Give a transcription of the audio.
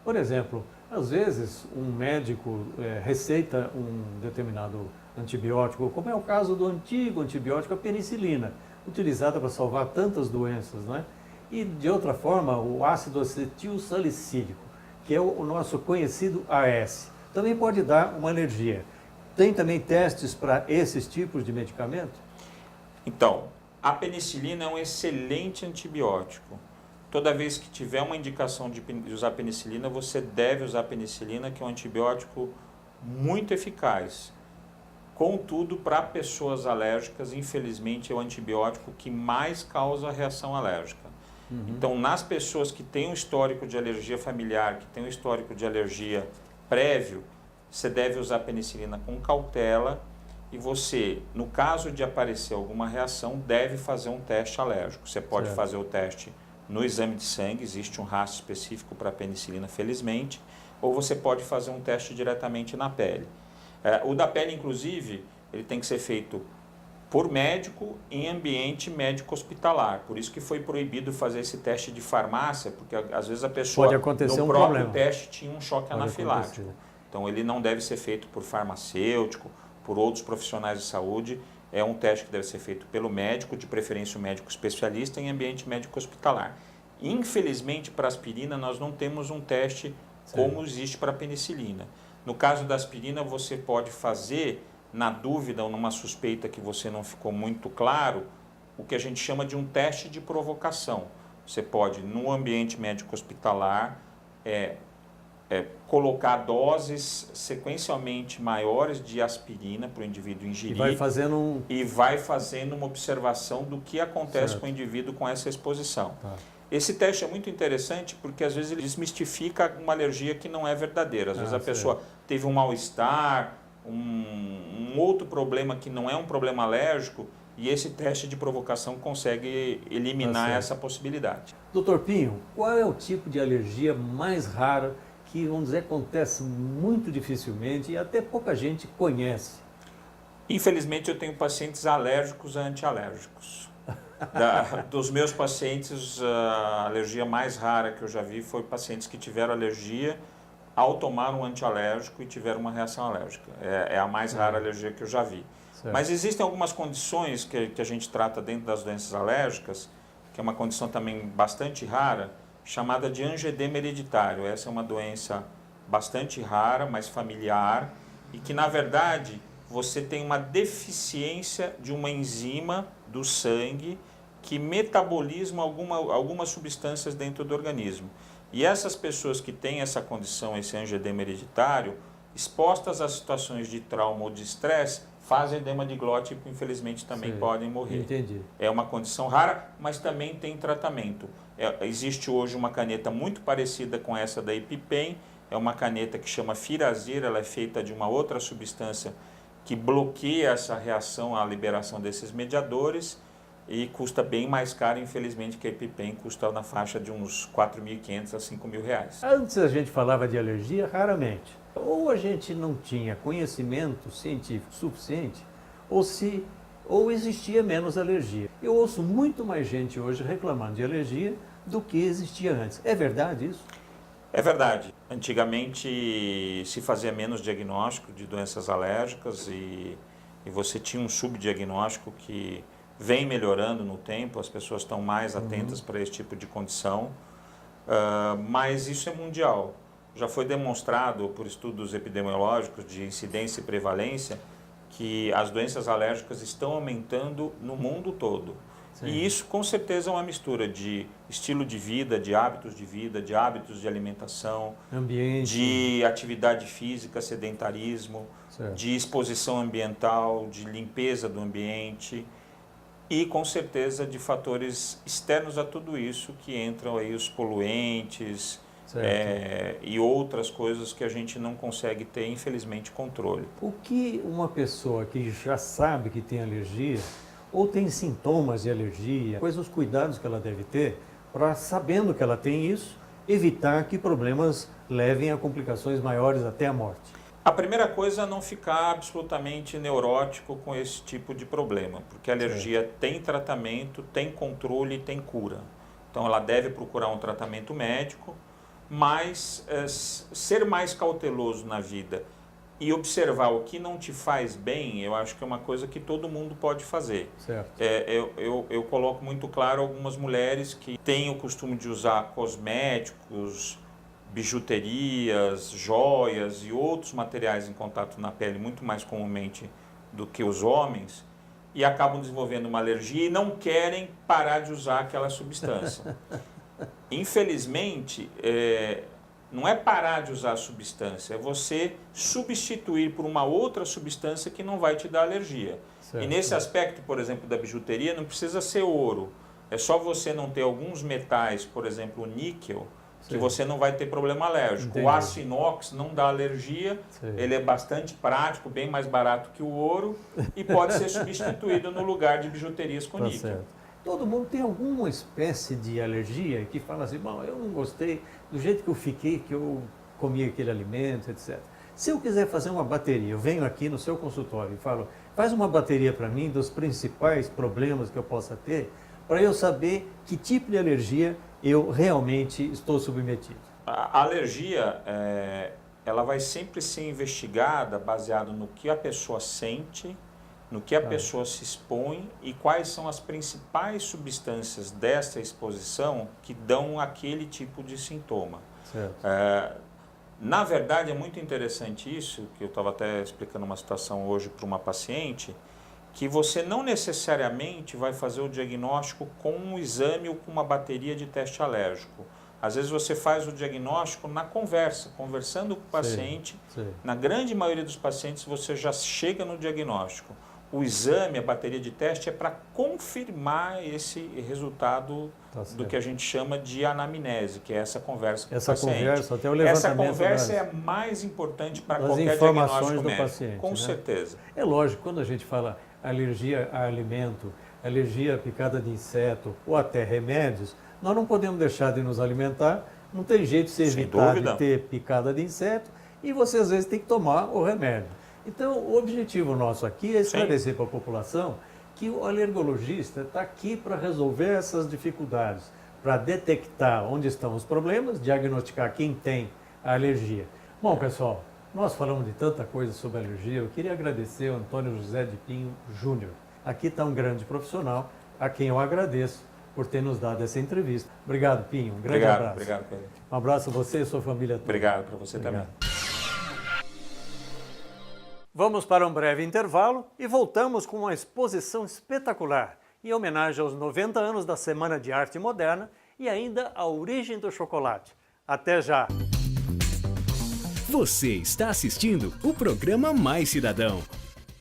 Por exemplo, às vezes um médico receita um determinado antibiótico, como é o caso do antigo antibiótico, a penicilina, utilizada para salvar tantas doenças, não é? E de outra forma, o ácido acetil salicílico, que é o nosso conhecido AS, também pode dar uma alergia. Tem também testes para esses tipos de medicamento? Então, a penicilina é um excelente antibiótico. Toda vez que tiver uma indicação de usar penicilina, você deve usar penicilina, que é um antibiótico muito eficaz. Contudo, para pessoas alérgicas, infelizmente, é o antibiótico que mais causa reação alérgica. Então, nas pessoas que têm um histórico de alergia familiar, que têm um histórico de alergia prévio, você deve usar penicilina com cautela e você, no caso de aparecer alguma reação, deve fazer um teste alérgico. Você pode fazer o teste no exame de sangue, existe um rastro específico para a penicilina, felizmente, ou você pode fazer um teste diretamente na pele. O da pele, inclusive, ele tem que ser feito por médico em ambiente médico hospitalar. Por isso que foi proibido fazer esse teste de farmácia, porque às vezes a pessoa Pode acontecer no um próprio problema. teste tinha um choque Pode anafilático. acontecer. Então ele não deve ser feito por farmacêutico, por outros profissionais de saúde. É um teste que deve ser feito pelo médico, de preferência o médico especialista em ambiente médico hospitalar. Infelizmente, para a aspirina, nós não temos um teste como existe para a penicilina. No caso da aspirina, você pode fazer, na dúvida ou numa suspeita que você não ficou muito claro, o que a gente chama de um teste de provocação. Você pode, no ambiente médico hospitalar, colocar doses sequencialmente maiores de aspirina para o indivíduo ingerir e vai fazendo uma observação do que acontece com o indivíduo com essa exposição. Esse teste é muito interessante porque às vezes ele desmistifica uma alergia que não é verdadeira. Às vezes a pessoa teve um mal-estar, um outro problema que não é um problema alérgico e esse teste de provocação consegue eliminar essa possibilidade. Doutor Pinho, qual é o tipo de alergia mais rara que, vamos dizer, acontece muito dificilmente e até pouca gente conhece? Infelizmente eu tenho pacientes alérgicos a antialérgicos. Dos meus pacientes, a alergia mais rara que eu já vi foi pacientes que tiveram alergia ao tomar um antialérgico e tiveram uma reação alérgica. É a mais rara alergia que eu já vi. Mas existem algumas condições que a gente trata dentro das doenças alérgicas, que é uma condição também bastante rara, chamada de angedema hereditário. Essa é uma doença bastante rara, mas familiar, e que na verdade você tem uma deficiência de uma enzima do sangue que metaboliza algumas substâncias dentro do organismo. E essas pessoas que têm essa condição, esse angedema hereditário, expostas a situações de trauma ou de estresse, fazem edema de glote e infelizmente também podem morrer. Entendi. É uma condição rara, mas também tem tratamento. Existe hoje uma caneta muito parecida com essa da EpiPen, é uma caneta que chama Firazyr, ela é feita de uma outra substância que bloqueia essa reação à liberação desses mediadores e custa bem mais caro, infelizmente, que a EpiPen custa na faixa de uns R$4.500 a R$5.000. Antes a gente falava de alergia raramente. Ou a gente não tinha conhecimento científico suficiente, ou existia menos alergia. Eu ouço muito mais gente hoje reclamando de alergia do que existia antes. É verdade isso? É verdade. Antigamente se fazia menos diagnóstico de doenças alérgicas e você tinha um subdiagnóstico que vem melhorando no tempo, as pessoas estão mais atentas para esse tipo de condição, mas isso é mundial. Já foi demonstrado por estudos epidemiológicos de incidência e prevalência que as doenças alérgicas estão aumentando no mundo todo. E isso com certeza é uma mistura de estilo de vida, de hábitos de alimentação, ambiente, de atividade física, sedentarismo, de exposição ambiental, de limpeza do ambiente e com certeza de fatores externos a tudo isso que entram aí os poluentes e outras coisas que a gente não consegue ter, infelizmente, controle. O que uma pessoa que já sabe que tem alergia ou tem sintomas de alergia, quais os cuidados que ela deve ter para, sabendo que ela tem isso, evitar que problemas levem a complicações maiores até a morte? A primeira coisa é não ficar absolutamente neurótico com esse tipo de problema, porque a alergia tem tratamento, tem controle e tem cura. Então ela deve procurar um tratamento médico, mas ser mais cauteloso na vida e observar o que não te faz bem, eu acho que é uma coisa que todo mundo pode fazer. Certo. Eu coloco muito claro algumas mulheres que têm o costume de usar cosméticos, bijuterias, joias e outros materiais em contato na pele muito mais comumente do que os homens e acabam desenvolvendo uma alergia e não querem parar de usar aquela substância. Infelizmente, não é parar de usar a substância, é você substituir por uma outra substância que não vai te dar alergia. Certo. E nesse aspecto, por exemplo, da bijuteria, não precisa ser ouro. É só você não ter alguns metais, por exemplo, o níquel, que você não vai ter problema alérgico. Entendi. O aço inox não dá alergia, ele é bastante prático, bem mais barato que o ouro e pode ser substituído no lugar de bijuterias com níquel. Certo. Todo mundo tem alguma espécie de alergia que fala assim, bom, eu não gostei do jeito que eu fiquei, que eu comi aquele alimento, etc. Se eu quiser fazer uma bateria, eu venho aqui no seu consultório e falo, faz uma bateria para mim dos principais problemas que eu possa ter, para eu saber que tipo de alergia eu realmente estou submetido. A alergia, ela vai sempre ser investigada baseado no que a pessoa sente, no que a pessoa se expõe e quais são as principais substâncias dessa exposição que dão aquele tipo de sintoma. Certo. Na verdade, é muito interessante isso, que eu estava até explicando uma situação hoje para uma paciente, que você não necessariamente vai fazer o diagnóstico com um exame ou com uma bateria de teste alérgico. Às vezes você faz o diagnóstico na conversa, conversando com o paciente. Sim. Na grande maioria dos pacientes você já chega no diagnóstico. O exame, a bateria de teste é para confirmar esse resultado do que a gente chama de anamnese, que é essa conversa com o paciente. Conversa, até o levantamento essa conversa das, é a mais importante para das qualquer informações diagnóstico do médico, paciente, com né? certeza. É lógico, quando a gente fala alergia a alimento, alergia a picada de inseto ou até remédios, nós não podemos deixar de nos alimentar, não tem jeito de se evitar de ter picada de inseto e você às vezes tem que tomar o remédio. Então, o objetivo nosso aqui é esclarecer para a população que o alergologista está aqui para resolver essas dificuldades, para detectar onde estão os problemas, diagnosticar quem tem a alergia. Bom, pessoal, nós falamos de tanta coisa sobre alergia, eu queria agradecer ao Antônio José de Pinho Júnior. Aqui está um grande profissional, a quem eu agradeço por ter nos dado essa entrevista. Obrigado, Pinho. Um grande abraço. Obrigado, Pedro. Um abraço a você e a sua família toda. Obrigado para você também. Vamos para um breve intervalo e voltamos com uma exposição espetacular em homenagem aos 90 anos da Semana de Arte Moderna e ainda à origem do chocolate. Até já! Você está assistindo o programa Mais Cidadão.